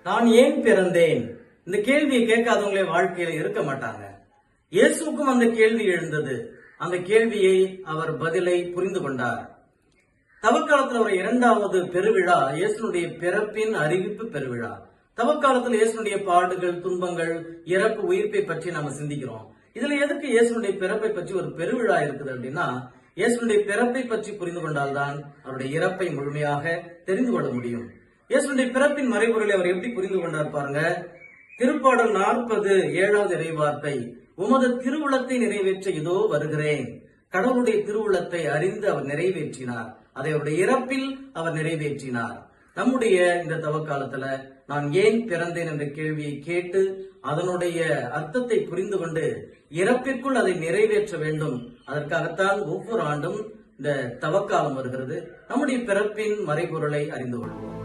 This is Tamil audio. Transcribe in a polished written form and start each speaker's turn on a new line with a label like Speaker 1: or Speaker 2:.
Speaker 1: நான் ஏன் பிறந்தேன்? இந்த கேள்வியை கேட்காதவங்களே வாழ்க்கையில இருக்க மாட்டாங்க. இயேசுக்கும் அந்த கேள்வி எழுந்தது. அந்த கேள்வியை அவர் பதிலை புரிந்து கொண்டார். தவக்காலத்தில் ஒரு இரண்டாவது பெருவிழா இயேசுனுடைய பிறப்பின் அறிவிப்பு பெருவிழா. தவக்காலத்தில் இயேசுனுடைய பாடுகள், துன்பங்கள், இறப்பு, உயிர்ப்பை பற்றி நாம சிந்திக்கிறோம். இதுல எதுக்கு இயேசுனுடைய பிறப்பை பற்றி ஒரு பெருவிழா இருக்குது அப்படின்னா, இயேசுனுடைய பிறப்பை பற்றி புரிந்து கொண்டால்தான் அவருடைய இறப்பை முழுமையாக தெரிந்து கொள்ள முடியும். இயேசுனுடைய பிறப்பின் மறைபொருளை அவர் எப்படி புரிந்து கொண்டார் பாருங்க. திருப்பாடல் 40 7வது இறைவார்த்தை, உமது திருவுளத்தை நிறைவேற்ற இதோ வருகிறேன். கடவுளுடைய திருவுளத்தை அறிந்து அவர் நிறைவேற்றினார். அதை அவருடைய இறப்பில் அவர் நிறைவேற்றினார். நம்முடைய இந்த தவக்காலத்துல நான் ஏன் பிறந்தேன் என்ற கேள்வியை கேட்டு அதனுடைய அர்த்தத்தை புரிந்து கொண்டு இறப்பிற்குள் அதை நிறைவேற்ற வேண்டும். அதற்காகத்தான் ஒவ்வொரு ஆண்டும் இந்த தவக்காலம் வருகிறது. நம்முடைய பிறப்பின் மறைபொருளை அறிந்து கொள்வோம்.